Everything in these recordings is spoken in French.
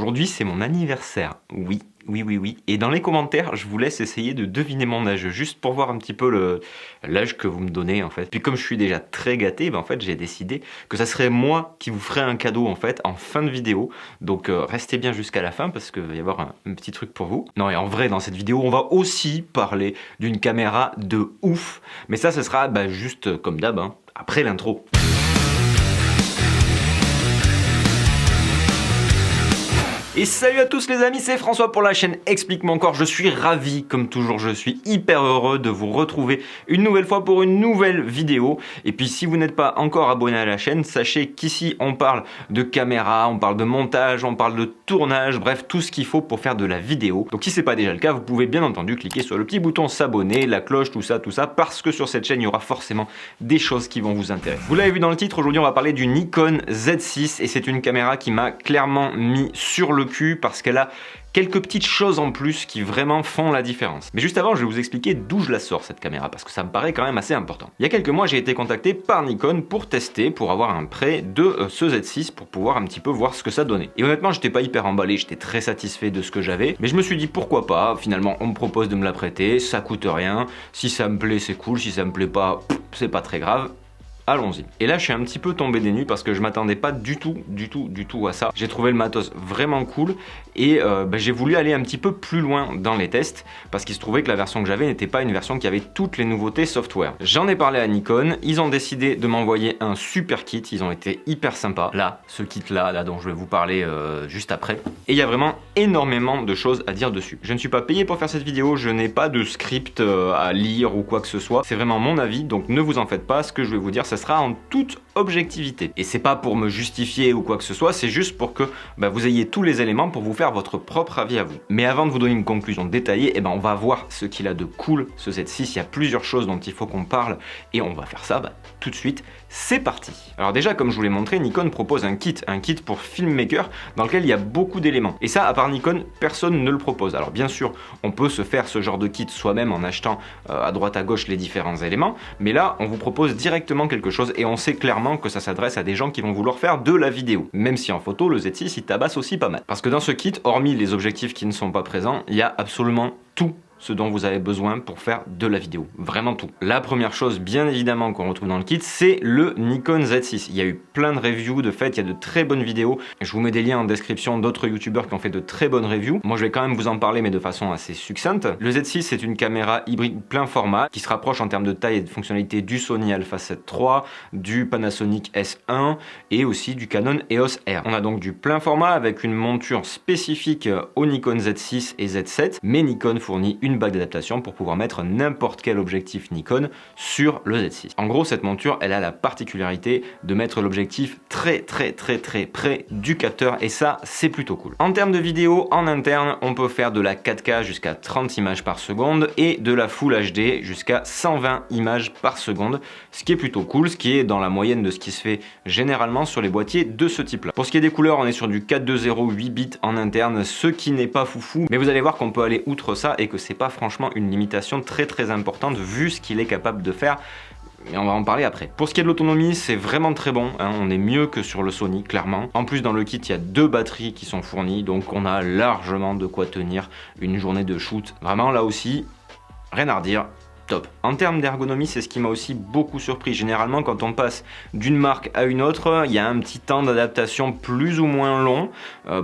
Aujourd'hui, c'est mon anniversaire. Oui. Et dans les commentaires, je vous laisse essayer de deviner mon âge, juste pour voir un petit peu l'âge que vous me donnez en fait. Puis comme je suis déjà très gâté, en fait, j'ai décidé que ça serait moi qui vous ferais un cadeau en fait en fin de vidéo. Donc restez bien jusqu'à la fin parce qu'il va y avoir un petit truc pour vous. Non, et en vrai, dans cette vidéo, on va aussi parler d'une caméra de ouf. Mais ça, ce sera juste comme d'hab, après l'intro. Et salut à tous les amis, c'est François pour la chaîne Explique-moi encore. Je suis ravi, comme toujours, je suis hyper heureux de vous retrouver une nouvelle fois pour une nouvelle vidéo. Et puis si vous n'êtes pas encore abonné à la chaîne, sachez qu'ici on parle de caméra, on parle de montage, on parle de tournage, bref, tout ce qu'il faut pour faire de la vidéo. Donc si c'est pas déjà le cas, vous pouvez bien entendu cliquer sur le petit bouton s'abonner, la cloche, tout ça, parce que sur cette chaîne, il y aura forcément des choses qui vont vous intéresser. Vous l'avez vu dans le titre, aujourd'hui on va parler du Nikon Z6 et c'est une caméra qui m'a clairement mis sur le cul parce qu'elle a quelques petites choses en plus qui vraiment font la différence. Mais juste avant, je vais vous expliquer d'où je la sors cette caméra parce que ça me paraît quand même assez important. Il y a quelques mois, j'ai été contacté par Nikon pour tester, pour avoir un prêt de ce Z6 pour pouvoir un petit peu voir ce que ça donnait. Et honnêtement, j'étais pas hyper emballé, j'étais très satisfait de ce que j'avais, mais je me suis dit pourquoi pas, finalement on me propose de me la prêter, ça coûte rien, si ça me plaît c'est cool, si ça me plaît pas, c'est pas très grave. Allons-y. Et là, je suis un petit peu tombé des nues parce que je m'attendais pas du tout à ça. J'ai trouvé le matos vraiment cool et j'ai voulu aller un petit peu plus loin dans les tests parce qu'il se trouvait que la version que j'avais n'était pas une version qui avait toutes les nouveautés software. J'en ai parlé à Nikon, ils ont décidé de m'envoyer un super kit, ils ont été hyper sympas. Là, ce kit-là dont je vais vous parler juste après. Et il y a vraiment énormément de choses à dire dessus. Je ne suis pas payé pour faire cette vidéo, je n'ai pas de script à lire ou quoi que ce soit. C'est vraiment mon avis, donc ne vous en faites pas, ce que je vais vous dire, ça sera en toute objectivité. Et c'est pas pour me justifier ou quoi que ce soit, c'est juste pour que vous ayez tous les éléments pour vous faire votre propre avis à vous. Mais avant de vous donner une conclusion détaillée, on va voir ce qu'il a de cool ce Z6. Il y a plusieurs choses dont il faut qu'on parle et on va faire ça tout de suite. C'est parti. Alors déjà, comme je vous l'ai montré, Nikon propose un kit pour filmmaker dans lequel il y a beaucoup d'éléments. Et ça, à part Nikon, personne ne le propose. Alors bien sûr, on peut se faire ce genre de kit soi-même en achetant à droite à gauche les différents éléments, mais là, on vous propose directement quelque chose et on sait clairement que ça s'adresse à des gens qui vont vouloir faire de la vidéo. Même si en photo, le Z6, il tabasse aussi pas mal. Parce que dans ce kit, hormis les objectifs qui ne sont pas présents, il y a absolument tout ce dont vous avez besoin pour faire de la vidéo. Vraiment tout. La première chose, bien évidemment, qu'on retrouve dans le kit, c'est le Nikon Z6. Il y a eu plein de reviews, de fait, il y a de très bonnes vidéos. Je vous mets des liens en description d'autres youtubeurs qui ont fait de très bonnes reviews. Moi, je vais quand même vous en parler, mais de façon assez succincte. Le Z6, c'est une caméra hybride plein format qui se rapproche en termes de taille et de fonctionnalité du Sony Alpha 7 III, du Panasonic S1 et aussi du Canon EOS R. On a donc du plein format avec une monture spécifique au Nikon Z6 et Z7, mais Nikon fournit une bague d'adaptation pour pouvoir mettre n'importe quel objectif Nikon sur le Z6. En gros, cette monture, elle a la particularité de mettre l'objectif très près du capteur et ça, c'est plutôt cool. En termes de vidéo, en interne, on peut faire de la 4K jusqu'à 30 images par seconde et de la Full HD jusqu'à 120 images par seconde, ce qui est plutôt cool, ce qui est dans la moyenne de ce qui se fait généralement sur les boîtiers de ce type-là. Pour ce qui est des couleurs, on est sur du 420 8 bits en interne, ce qui n'est pas foufou, mais vous allez voir qu'on peut aller outre ça et que c'est pas franchement une limitation très importante vu ce qu'il est capable de faire. Mais on va en parler après. Pour ce qui est de l'autonomie, c'est vraiment très bon, on est mieux que sur le Sony, clairement. En plus, dans le kit, il y a 2 batteries qui sont fournies, donc on a largement de quoi tenir une journée de shoot. Vraiment, là aussi, rien à redire. Top. En termes d'ergonomie, c'est ce qui m'a aussi beaucoup surpris. Généralement, quand on passe d'une marque à une autre, il y a un petit temps d'adaptation plus ou moins long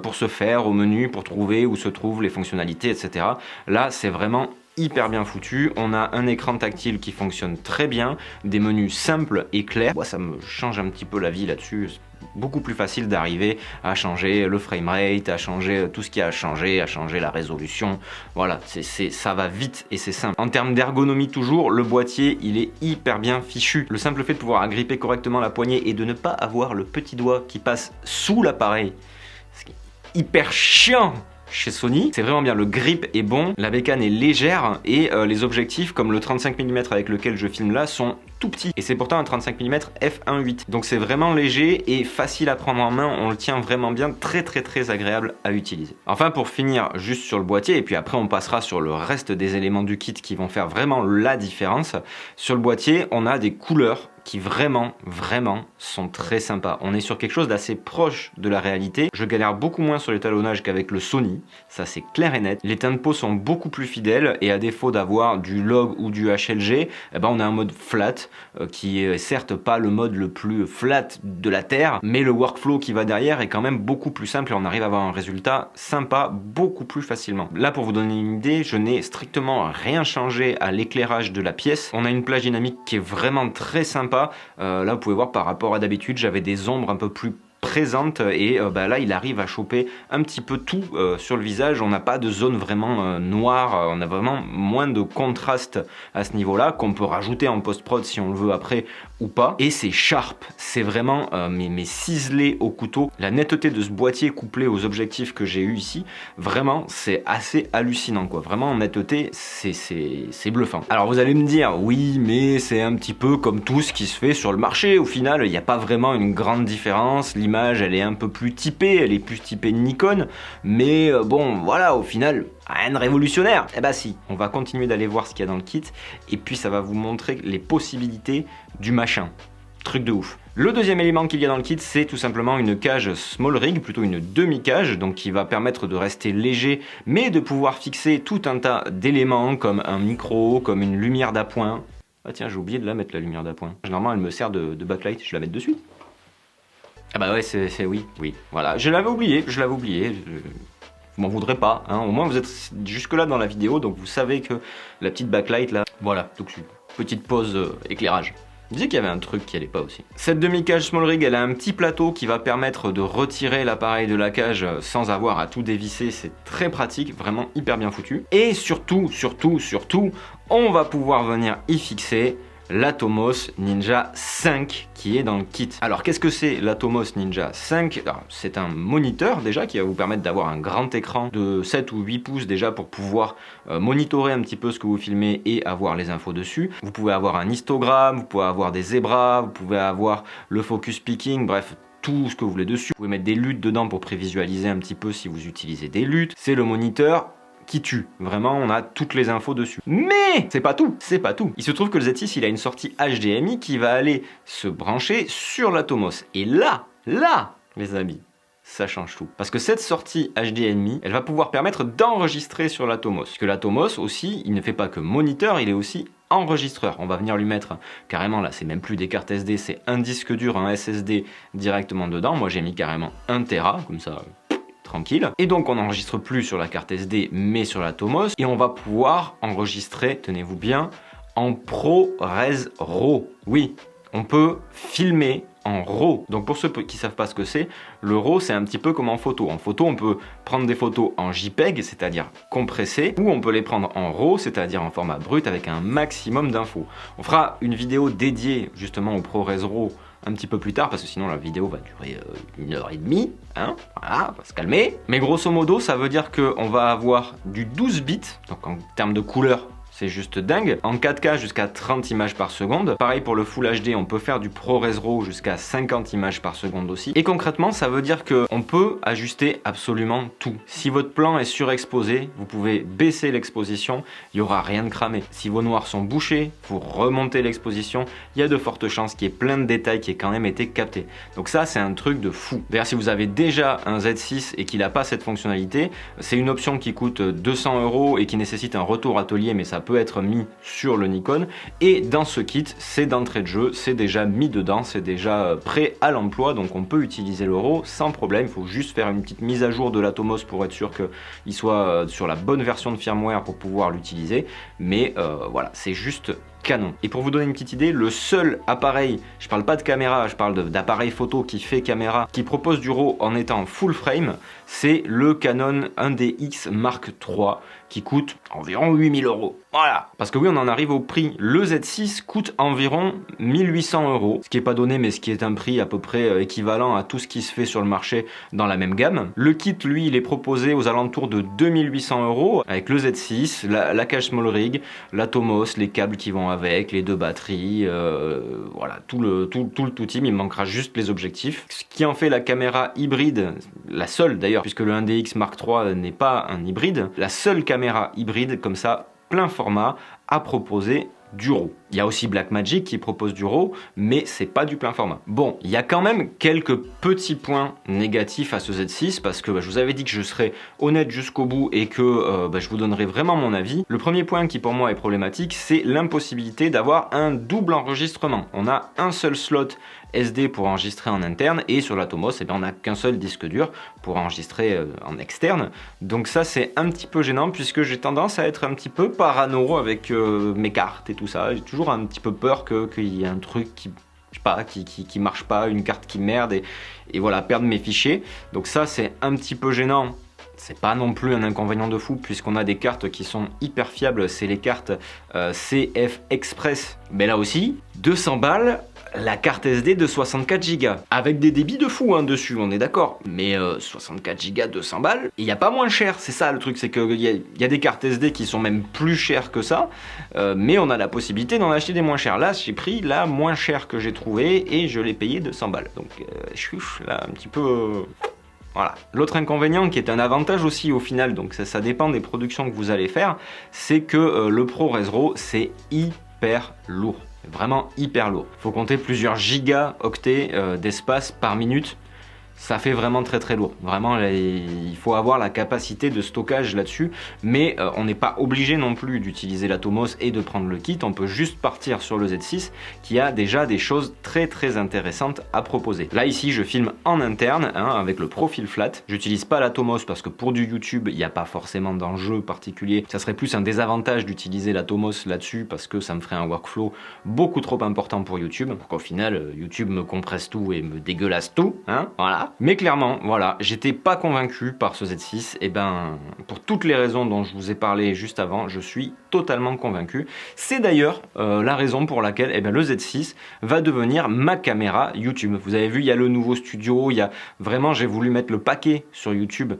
pour se faire au menu, pour trouver où se trouvent les fonctionnalités, etc. Là, c'est vraiment hyper bien foutu. On a un écran tactile qui fonctionne très bien, des menus simples et clairs. Moi, ça me change un petit peu la vie là-dessus. Beaucoup plus facile d'arriver à changer le framerate, à changer tout ce qui a à changer la résolution. Voilà, ça va vite et c'est simple. En termes d'ergonomie toujours, le boîtier, il est hyper bien fichu. Le simple fait de pouvoir agripper correctement la poignée et de ne pas avoir le petit doigt qui passe sous l'appareil, c'est hyper chiant chez Sony, c'est vraiment bien, le grip est bon, la bécane est légère et les objectifs comme le 35 mm avec lequel je filme là sont tout petit. Et c'est pourtant un 35 mm f1.8. Donc c'est vraiment léger et facile à prendre en main, on le tient vraiment bien, très agréable à utiliser. Enfin pour finir juste sur le boîtier, et puis après on passera sur le reste des éléments du kit qui vont faire vraiment la différence. Sur le boîtier, on a des couleurs qui vraiment sont très sympas. On est sur quelque chose d'assez proche de la réalité. Je galère beaucoup moins sur l'étalonnage qu'avec le Sony, ça c'est clair et net. Les teintes de peau sont beaucoup plus fidèles et à défaut d'avoir du log ou du HLG, eh ben on a un mode flat qui est certes pas le mode le plus flat de la Terre, mais le workflow qui va derrière est quand même beaucoup plus simple et on arrive à avoir un résultat sympa beaucoup plus facilement. Là pour vous donner une idée, je n'ai strictement rien changé à l'éclairage de la pièce. On a une plage dynamique qui est vraiment très sympa. Là vous pouvez voir par rapport à d'habitude j'avais des ombres un peu plus présente et là il arrive à choper un petit peu tout sur le visage. On n'a pas de zone vraiment noire, on a vraiment moins de contraste à ce niveau là qu'on peut rajouter en post-prod si on le veut après ou pas. Et c'est sharp, c'est vraiment mais ciselé au couteau. La netteté de ce boîtier couplé aux objectifs que j'ai eu ici, vraiment c'est assez hallucinant quoi. Vraiment en netteté c'est bluffant. Alors vous allez me dire oui mais c'est un petit peu comme tout ce qui se fait sur le marché. Au final il n'y a pas vraiment une grande différence. L'image elle est un peu plus typée, elle est plus typée Nikon, mais bon voilà au final rien de révolutionnaire. Eh bah si, on va continuer d'aller voir ce qu'il y a dans le kit et puis ça va vous montrer les possibilités du machin. Truc de ouf. Le deuxième élément qu'il y a dans le kit, c'est tout simplement une cage small rig, plutôt une demi-cage, donc qui va permettre de rester léger, mais de pouvoir fixer tout un tas d'éléments comme un micro, comme une lumière d'appoint. Ah tiens, j'ai oublié de la mettre la lumière d'appoint. Généralement elle me sert de backlight, je vais la mettre dessus. Ah bah ouais, c'est oui, voilà. Je l'avais oublié. Vous m'en voudrez pas, hein. Au moins vous êtes jusque là dans la vidéo, donc vous savez que la petite backlight là, voilà, donc une petite pause éclairage. Je disais qu'il y avait un truc qui allait pas aussi. Cette demi-cage small rig, elle a un petit plateau qui va permettre de retirer l'appareil de la cage sans avoir à tout dévisser, c'est très pratique, vraiment hyper bien foutu. Et surtout, on va pouvoir venir y fixer l'Atomos Ninja 5 qui est dans le kit. Alors qu'est-ce que c'est l'Atomos Ninja 5? C'est un moniteur déjà qui va vous permettre d'avoir un grand écran de 7 ou 8 pouces déjà pour pouvoir monitorer un petit peu ce que vous filmez et avoir les infos dessus. Vous pouvez avoir un histogramme, vous pouvez avoir des zébras, vous pouvez avoir le focus picking, bref tout ce que vous voulez dessus. Vous pouvez mettre des luttes dedans pour prévisualiser un petit peu si vous utilisez des luttes. C'est le moniteur qui tue. Vraiment, on a toutes les infos dessus. Mais c'est pas tout, Il se trouve que le Z6, il a une sortie HDMI qui va aller se brancher sur l'Atomos. Et là, les amis, ça change tout. Parce que cette sortie HDMI, elle va pouvoir permettre d'enregistrer sur l'Atomos. Parce que l'Atomos aussi, il ne fait pas que moniteur, il est aussi enregistreur. On va venir lui mettre carrément, là c'est même plus des cartes SD, c'est un disque dur, un SSD directement dedans. Moi j'ai mis carrément 1 Tera, comme ça tranquille. Et donc on n'enregistre plus sur la carte SD mais sur l'Atomos et on va pouvoir enregistrer, tenez-vous bien, en ProRes RAW. Oui, on peut filmer en RAW. Donc pour ceux qui savent pas ce que c'est, le RAW c'est un petit peu comme en photo. En photo on peut prendre des photos en JPEG, c'est-à-dire compressées, ou on peut les prendre en RAW, c'est-à-dire en format brut avec un maximum d'infos. On fera une vidéo dédiée justement au ProRes RAW un petit peu plus tard parce que sinon la vidéo va durer 1h30, hein, voilà, on va se calmer. Mais grosso modo ça veut dire qu'on va avoir du 12 bits, donc en termes de couleur c'est juste dingue. En 4K jusqu'à 30 images par seconde. Pareil pour le Full HD, on peut faire du ProRes RAW jusqu'à 50 images par seconde aussi. Et concrètement, ça veut dire qu'on peut ajuster absolument tout. Si votre plan est surexposé, vous pouvez baisser l'exposition, il n'y aura rien de cramé. Si vos noirs sont bouchés, vous remontez l'exposition, il y a de fortes chances qu'il y ait plein de détails qui aient quand même été captés. Donc ça, c'est un truc de fou. D'ailleurs, si vous avez déjà un Z6 et qu'il n'a pas cette fonctionnalité, c'est une option qui coûte 200 € et qui nécessite un retour atelier, mais ça peut être mis sur le Nikon. Et dans ce kit, c'est d'entrée de jeu, c'est déjà mis dedans, c'est déjà prêt à l'emploi, donc on peut utiliser le RAW sans problème. Il faut juste faire une petite mise à jour de l'Atomos pour être sûr qu'il soit sur la bonne version de firmware pour pouvoir l'utiliser. Mais voilà, c'est juste canon. Et pour vous donner une petite idée, le seul appareil, je parle pas de caméra, je parle d'appareil photo qui fait caméra, qui propose du RAW en étant full frame, c'est le Canon 1DX Mark III qui coûte environ 8000 €. Voilà. Parce que oui, on en arrive au prix. Le Z6 coûte environ 1800 €, ce qui est pas donné, mais ce qui est un prix à peu près équivalent à tout ce qui se fait sur le marché dans la même gamme. Le kit, lui, il est proposé aux alentours de 2800 € avec le Z6, la cage small rig, l'Atomos, les câbles qui vont avec, les 2 batteries, voilà, tout le team, il me manquera juste les objectifs. Ce qui en fait la caméra hybride, la seule d'ailleurs, puisque le 1DX Mark III n'est pas un hybride, la seule caméra hybride comme ça, plein format, à proposer du RAW. Il y a aussi Blackmagic qui propose du RAW, mais c'est pas du plein format. Bon, il y a quand même quelques petits points négatifs à ce Z6, parce que je vous avais dit que je serais honnête jusqu'au bout et que je vous donnerai vraiment mon avis. Le premier point qui pour moi est problématique, c'est l'impossibilité d'avoir un double enregistrement. On a un seul slot SD pour enregistrer en interne, et sur l'Atomos, on n'a qu'un seul disque dur pour enregistrer en externe. Donc ça, c'est un petit peu gênant, puisque j'ai tendance à être un petit peu parano avec mes cartes et tout ça. J'ai toujours un petit peu peur qu'il y ait un truc qui, je sais pas, qui marche pas, une carte qui merde, et voilà, perdre mes fichiers. Donc ça, c'est un petit peu gênant. C'est pas non plus un inconvénient de fou, puisqu'on a des cartes qui sont hyper fiables, c'est les cartes CF Express. Mais là aussi, 200 balles, la carte SD de 64 Go, avec des débits de fou dessus, on est d'accord. Mais 64 Go, 200 balles, et il n'y a pas moins cher, c'est ça le truc, c'est qu'il y a des cartes SD qui sont même plus chères que ça, mais on a la possibilité d'en acheter des moins chères. Là, j'ai pris la moins chère que j'ai trouvée, et je l'ai payé 200 balles. Donc je suis là un petit peu... Voilà. L'autre inconvénient qui est un avantage aussi au final, donc ça dépend des productions que vous allez faire, c'est que le ProRes RAW, c'est hyper lourd. Vraiment hyper lourd. Il faut compter plusieurs gigaoctets d'espace par minute. Ça fait vraiment très très lourd. Vraiment, il faut avoir la capacité de stockage là-dessus, mais on n'est pas obligé non plus d'utiliser l'Atomos et de prendre le kit. On peut juste partir sur le Z6 qui a déjà des choses très très intéressantes à proposer. Là ici, je filme en interne avec le profil flat. J'utilise pas l'Atomos parce que pour du YouTube, il n'y a pas forcément d'enjeu particulier. Ça serait plus un désavantage d'utiliser l'Atomos là-dessus parce que ça me ferait un workflow beaucoup trop important pour YouTube. Donc au final, YouTube me compresse tout et me dégueulasse tout. Voilà. Mais clairement, voilà, j'étais pas convaincu par ce Z6, et pour toutes les raisons dont je vous ai parlé juste avant, je suis totalement convaincu. C'est d'ailleurs la raison pour laquelle le Z6 va devenir ma caméra YouTube. Vous avez vu, il y a le nouveau studio, il y a vraiment, j'ai voulu mettre le paquet sur YouTube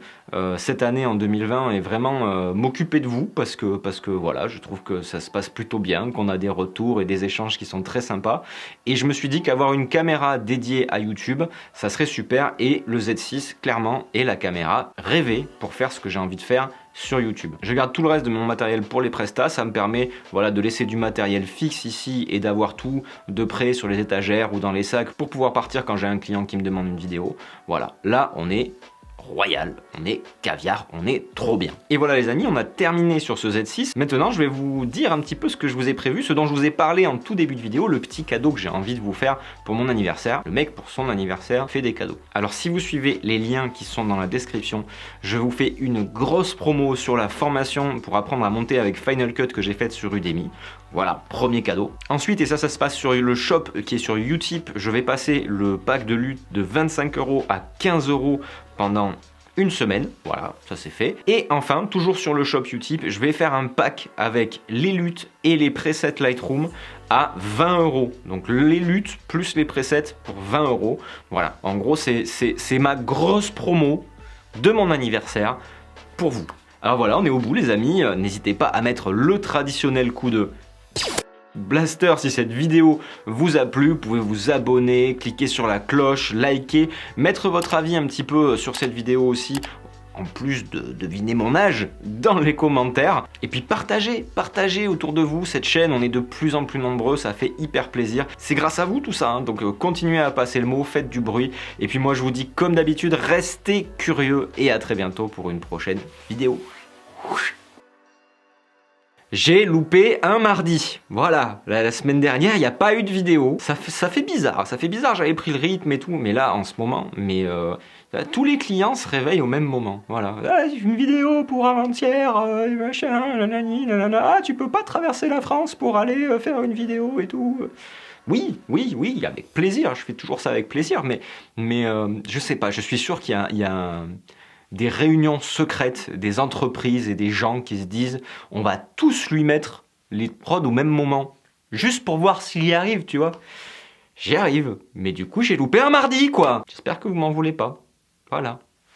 cette année en 2020 et vraiment m'occuper de vous parce que voilà, je trouve que ça se passe plutôt bien, qu'on a des retours et des échanges qui sont très sympas. Et je me suis dit qu'avoir une caméra dédiée à YouTube, ça serait super. Et le Z6, clairement, est la caméra rêvée pour faire ce que j'ai envie de faire sur YouTube. Je garde tout le reste de mon matériel pour les prestats, ça me permet de laisser du matériel fixe ici et d'avoir tout de près sur les étagères ou dans les sacs pour pouvoir partir quand j'ai un client qui me demande une vidéo. Voilà, là on est royal, on est caviar, on est trop bien. Et voilà les amis, on a terminé sur ce Z6. Maintenant, je vais vous dire un petit peu ce que je vous ai prévu, ce dont je vous ai parlé en tout début de vidéo, le petit cadeau que j'ai envie de vous faire pour mon anniversaire. Le mec, pour son anniversaire, fait des cadeaux. Alors, si vous suivez les liens qui sont dans la description, je vous fais une grosse promo sur la formation pour apprendre à monter avec Final Cut que j'ai faite sur Udemy. Voilà, premier cadeau. Ensuite, et ça se passe sur le shop qui est sur Utip, je vais passer le pack de lutte de 25 € à 15 € pendant une semaine, voilà, ça c'est fait. Et enfin, toujours sur le shop Utip, je vais faire un pack avec les luttes et les presets Lightroom à 20 €. Donc les luttes plus les presets pour 20 €. Voilà, en gros, c'est ma grosse promo de mon anniversaire pour vous. Alors voilà, on est au bout les amis, n'hésitez pas à mettre le traditionnel coup de Blaster si cette vidéo vous a plu, vous pouvez vous abonner, cliquer sur la cloche, liker, mettre votre avis un petit peu sur cette vidéo aussi, en plus de deviner mon âge dans les commentaires. Et puis partagez autour de vous cette chaîne, on est de plus en plus nombreux, ça fait hyper plaisir. C'est grâce à vous tout ça, donc continuez à passer le mot, faites du bruit. Et puis moi je vous dis comme d'habitude, restez curieux et à très bientôt pour une prochaine vidéo. J'ai loupé un mardi. Voilà, la semaine dernière, il n'y a pas eu de vidéo. Ça fait bizarre, j'avais pris le rythme et tout, mais là, en ce moment, tous les clients se réveillent au même moment. Voilà, une vidéo pour avant-hier, machin, nanani, nanana. Ah, tu peux pas traverser la France pour aller faire une vidéo et tout. Oui, avec plaisir, je fais toujours ça avec plaisir, mais je sais pas, je suis sûr qu'il y a des réunions secrètes, des entreprises et des gens qui se disent on va tous lui mettre les prods au même moment, juste pour voir s'il y arrive, tu vois. J'y arrive, mais du coup j'ai loupé un mardi, quoi. J'espère que vous m'en voulez pas. Voilà.